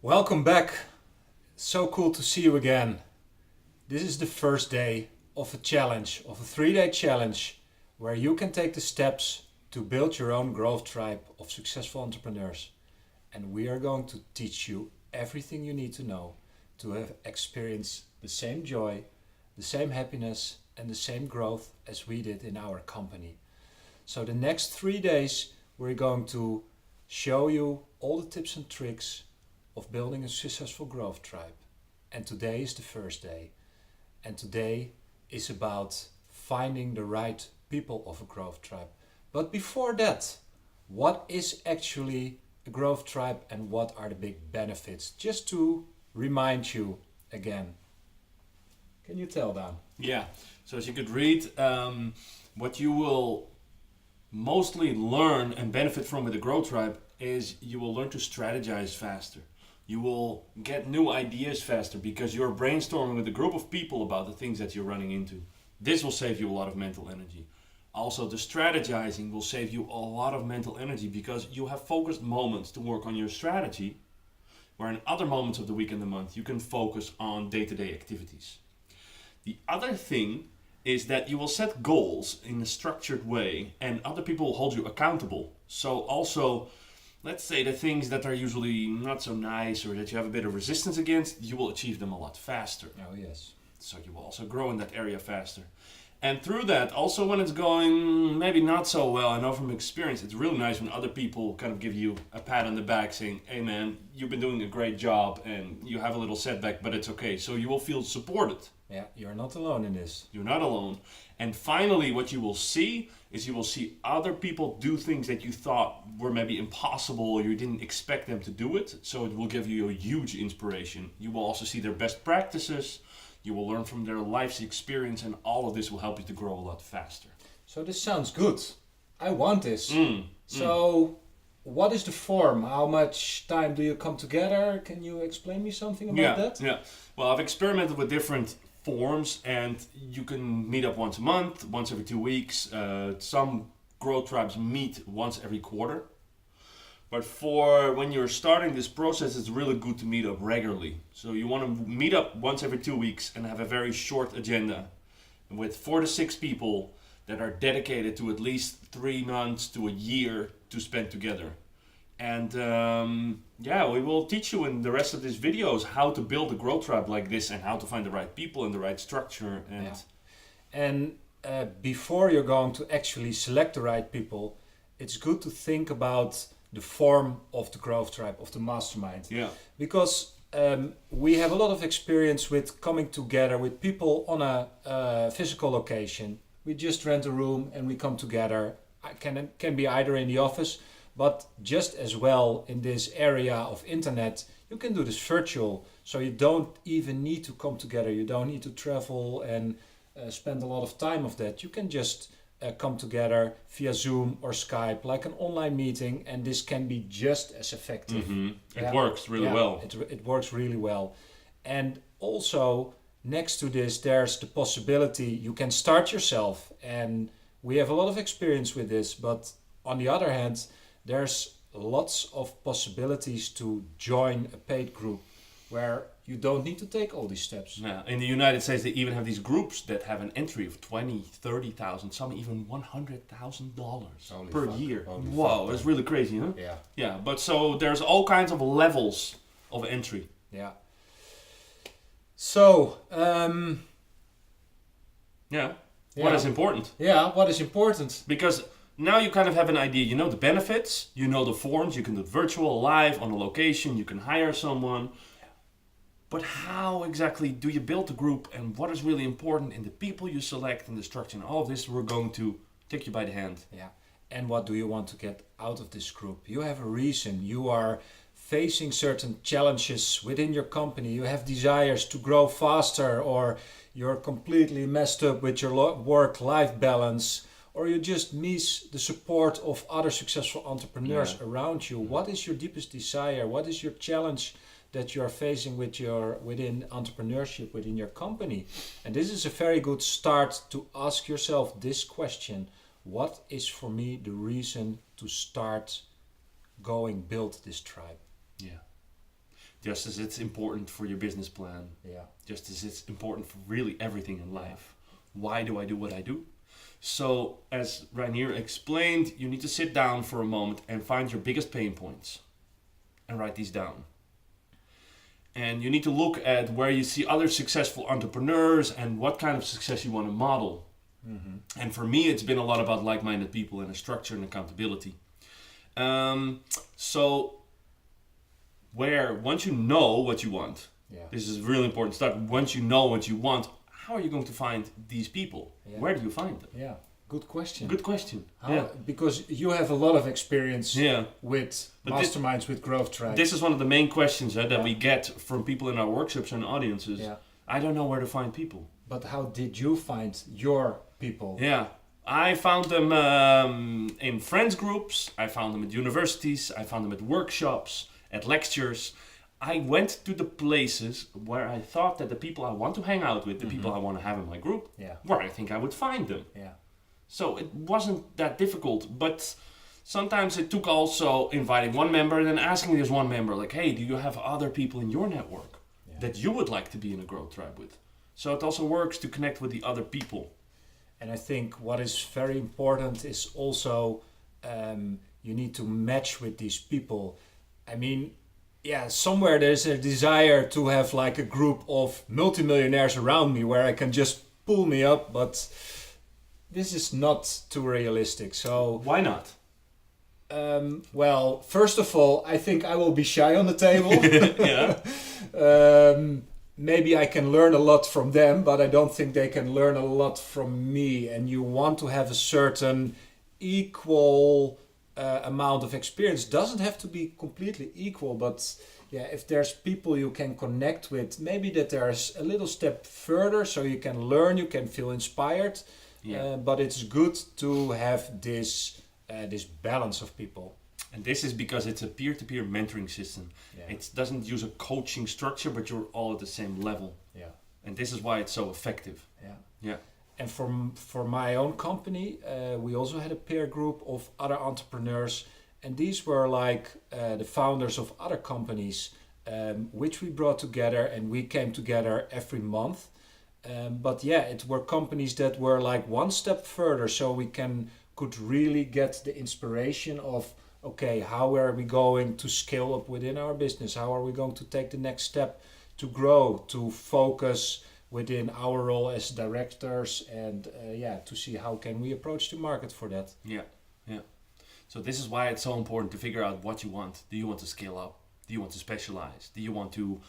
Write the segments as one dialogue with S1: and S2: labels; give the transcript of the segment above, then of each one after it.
S1: Welcome back. So cool to see you again. This is the first day of a challenge, of a 3-day challenge, where you can take the steps to build your own growth tribe of successful entrepreneurs. And we are going to teach you everything you need to know to have experienced the same joy, the same happiness, and the same growth as we did in our company. So the next 3 days, we're going to show you all the tips and tricks of building a successful growth tribe. And today is the first day. And today is about finding the right people of a growth tribe. But before that, what is actually a growth tribe and what are the big benefits? Just to remind you again. Can you tell, Dan?
S2: Yeah, so as you could read, what you will mostly learn and benefit from with the Growth Tribe is you will learn to strategize faster. You will get new ideas faster because you're brainstorming with a group of people about the things that you're running into. This will save you a lot of mental energy. Also, the strategizing will save you a lot of mental energy because you have focused moments to work on your strategy, where in other moments of the week and the month you can focus on day-to-day activities. The other thing is that you will set goals in a structured way and other people will hold you accountable. So also, let's say the things that are usually not so nice or that you have a bit of resistance against, you will achieve them a lot faster.
S1: Oh, yes.
S2: So you will also grow in that area faster. And through that, also when it's going maybe not so well, I know from experience, it's really nice when other people kind of give you a pat on the back saying, hey man, you've been doing a great job and you have a little setback, but it's okay. So you will feel supported.
S1: Yeah, you're not alone in this.
S2: You're not alone. And finally, what you will see is you will see other people do things that you thought were maybe impossible or you didn't expect them to do it. So it will give you a huge inspiration. You will also see their best practices. You will learn from their life's experience, and all of this will help you to grow a lot faster.
S1: So this sounds good. I want this. So what is the form? How much time do you come together? Can you explain me something about that?
S2: Yeah. Well, I've experimented with different forms, and you can meet up once a month, once every 2 weeks. Some growth tribes meet once every quarter. But for when you're starting this process, it's really good to meet up regularly. So you want to meet up once every 2 weeks and have a very short agenda with 4 to 6 people that are dedicated to at least 3 months to a year to spend together. And we will teach you in the rest of these videos how to build a growth tribe like this and how to find the right people and the right structure.
S1: And before you're going to actually select the right people, it's good to think about the form of the growth tribe, of the mastermind.
S2: Yeah.
S1: Because we have a lot of experience with coming together with people on a physical location. We just rent a room and we come together. Can be either in the office, but just as well in this area of internet, you can do this virtual. So you don't even need to come together. You don't need to travel and spend a lot of time of that. You can just come together via Zoom or Skype, like an online meeting, and this can be just as effective.
S2: It works really well.
S1: It works really well. And also, next to this, there's the possibility you can start yourself, and we have a lot of experience with this, but on the other hand, there's lots of possibilities to join a paid group where you don't need to take all these steps.
S2: Yeah. In the United States, they even have these groups that have an entry of $20,000, $30,000, some even $100,000 per year. Wow, that's really crazy, huh?
S1: Yeah.
S2: Yeah, but so there's all kinds of levels of entry.
S1: Yeah. So,
S2: what is important?
S1: Yeah, what is important?
S2: Because now you kind of have an idea. You know the benefits, you know the forms, you can do it virtual, live, on a location, you can hire someone. But how exactly do you build a group and what is really important in the people you select and the structure and all of this, we're going to take you by the hand.
S1: Yeah. And what do you want to get out of this group? You have a reason. You are facing certain challenges within your company. You have desires to grow faster, or you're completely messed up with your work-life balance, or you just miss the support of other successful entrepreneurs around you. What is your deepest desire? What is your challenge that you are facing within entrepreneurship, within your company? And this is a very good start to ask yourself this question: what is for me the reason to start build this tribe?
S2: Yeah. just as it's important for your business plan,
S1: Yeah.
S2: just as it's important for really everything in life. Why do I do what I do? So, as Rainier explained, you need to sit down for a moment and find your biggest pain points and write these down. And you need to look at where you see other successful entrepreneurs and what kind of success you want to model.
S1: Mm-hmm.
S2: And for me, it's been a lot about like-minded people and a structure and accountability. So, once you know what you want, this is really important stuff. Once you know what you want, how are you going to find these people?
S1: Yeah.
S2: Where do you find them?
S1: Yeah, good question.
S2: Good question.
S1: Because you have a lot of experience with
S2: But
S1: masterminds, with Growth Tribe.
S2: This is one of the main questions that we get from people in our workshops and audiences.
S1: Yeah.
S2: I don't know where to find people.
S1: But how did you find your people?
S2: Yeah, I found them in friends groups. I found them at universities. I found them at workshops, at lectures. I went to the places where I thought that the people I want to hang out with, the people I want to have in my group, where I think I would find them.
S1: Yeah.
S2: So it wasn't that difficult, but sometimes it took also inviting one member and then asking this one member, like, hey, do you have other people in your network that you would like to be in a growth tribe with? So it also works to connect with the other people.
S1: And I think what is very important is also you need to match with these people. I mean, somewhere there's a desire to have like a group of multimillionaires around me where I can just pull me up, but this is not too realistic. So
S2: why not?
S1: Well, first of all, I think I will be shy on the table. Maybe I can learn a lot from them, but I don't think they can learn a lot from me. And you want to have a certain equal amount of experience. Doesn't have to be completely equal, but if there's people you can connect with, maybe that there's a little step further so you can learn, you can feel inspired. But it's good to have this balance of people.
S2: And this is because it's a peer-to-peer mentoring system. It doesn't use a coaching structure, but you're all at the same level. And this is why it's so effective.
S1: And for my own company, we also had a peer group of other entrepreneurs, and these were like the founders of other companies, which we brought together, and we came together every month. But it were companies that were like one step further, so we could really get the inspiration of, okay, how are we going to scale up within our business? How are we going to take the next step to grow, to focus within our role as directors, and to see how can we approach the market for that.
S2: So this is why it's so important to figure out what you want. Do you want to scale up? Do you want to specialize? Do you want to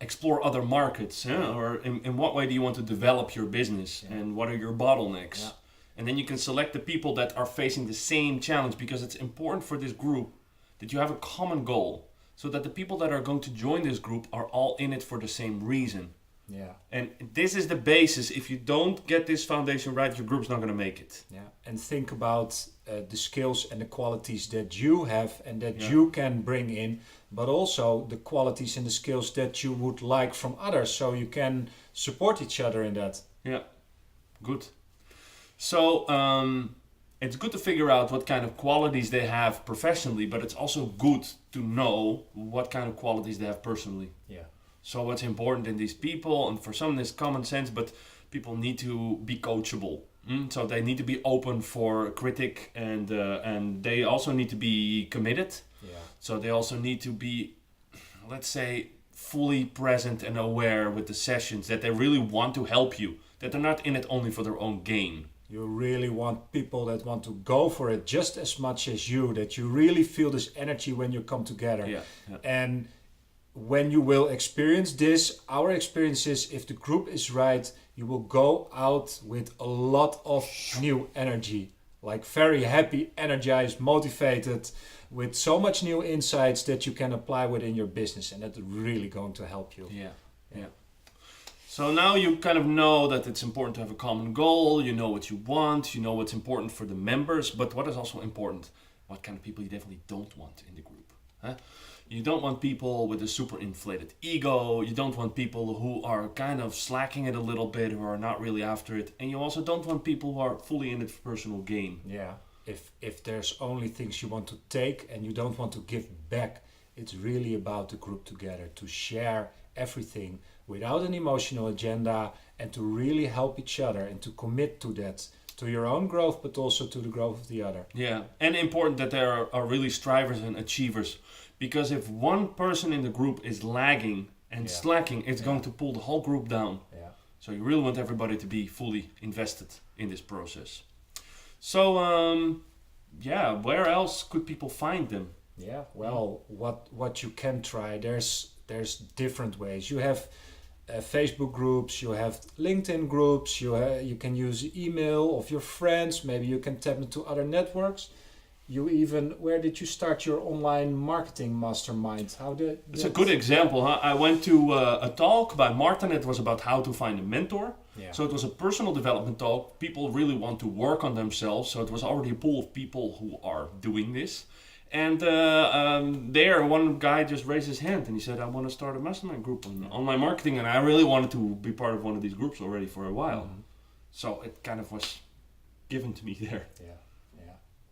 S2: explore other markets? Or in what way do you want to develop your business? And what are your bottlenecks? And then you can select the people that are facing the same challenge, because it's important for this group that you have a common goal, so that the people that are going to join this group are all in it for the same reason. And this is the basis. If you don't get this foundation right, your group's not going to make it.
S1: And think about the skills and the qualities that you have and that you can bring in, but also the qualities and the skills that you would like from others, so you can support each other in that.
S2: Good. So it's good to figure out what kind of qualities they have professionally, but it's also good to know what kind of qualities they have personally. So what's important in these people, and for some it's common sense, but people need to be coachable. So they need to be open for critic, and they also need to be committed. So they also need to be, let's say, fully present and aware with the sessions, that they really want to help you, that they're not in it only for their own gain.
S1: You really want people that want to go for it just as much as you, that you really feel this energy when you come together. And when you will experience this, our experience is, if the group is right, you will go out with a lot of new energy, like very happy, energized, motivated, with so much new insights that you can apply within your business, and that's really going to help you.
S2: So now you kind of know that it's important to have a common goal, you know what you want, you know what's important for the members, but what is also important, what kind of people you definitely don't want in the group. You don't want people with a super inflated ego, you don't want people who are kind of slacking it a little bit, who are not really after it, and you also don't want people who are fully in it for personal gain.
S1: If there's only things you want to take and you don't want to give back, It's really about the group together, to share everything without an emotional agenda, and to really help each other and to commit to that, to your own growth, but also to the growth of the other.
S2: Yeah, and important that there are really strivers and achievers, because if one person in the group is lagging and slacking, it's going to pull the whole group down.
S1: Yeah.
S2: So you really want everybody to be fully invested in this process. So, where else could people find them?
S1: Yeah, well, what you can try, there's different ways. You have Facebook groups, you have LinkedIn groups, you can use email of your friends, maybe you can tap into other networks. Where did you start your online marketing mastermind?
S2: It's a good example. Huh? I went to a talk by Martin. It was about how to find a mentor.
S1: Yeah.
S2: So it was a personal development talk. People really want to work on themselves. So it was already a pool of people who are doing this. And there, one guy just raised his hand and he said, I want to start a mastermind group on online marketing. And I really wanted to be part of one of these groups already for a while. Mm-hmm. So it kind of was given to me there.
S1: Yeah.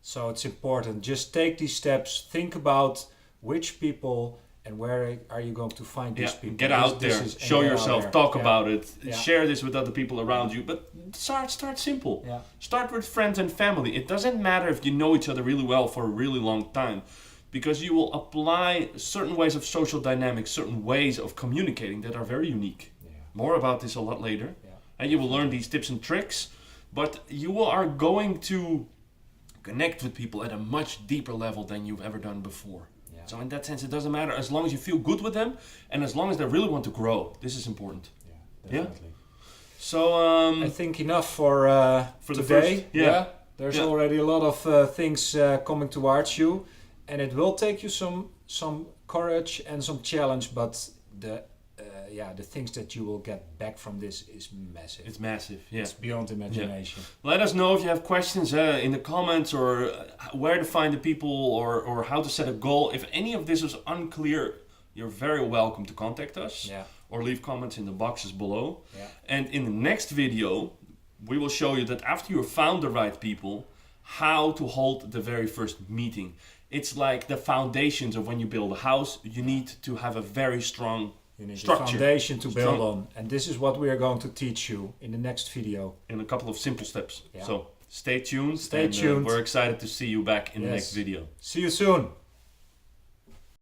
S1: So it's important. Just take these steps. Think about which people and where are you going to find these people.
S2: Get out there, show yourself, talk about it, share this with other people around you. But start simple. Yeah. Start with friends and family. It doesn't matter if you know each other really well for a really long time, because you will apply certain ways of social dynamics, certain ways of communicating that are very unique. Yeah. More about this a lot later. Yeah. And you will learn these tips and tricks, but you are going to connect with people at a much deeper level than you've ever done before. Yeah. So in that sense, it doesn't matter as long as you feel good with them and as long as they really want to grow. This is important.
S1: Yeah, definitely.
S2: Yeah? So
S1: I think enough for
S2: today.
S1: The first, there's already a lot of things coming towards you, and it will take you some courage and some challenge, but the things that you will get back from this is massive.
S2: It's massive, yeah.
S1: It's beyond imagination.
S2: Yeah. Let us know if you have questions in the comments, or where to find the people, or how to set a goal. If any of this is unclear, you're very welcome to contact us. Yeah. Or leave comments in the boxes below. Yeah. And in the next video, we will show you that after you found the right people, how to hold the very first meeting. It's like the foundations of when you build a house. You need to have a very strong structure.
S1: A foundation to build on. And this is what we are going to teach you in the next video.
S2: In a couple of simple steps. Yeah. So stay tuned.
S1: Stay tuned.
S2: We're excited to see you back in the next video.
S1: See you soon.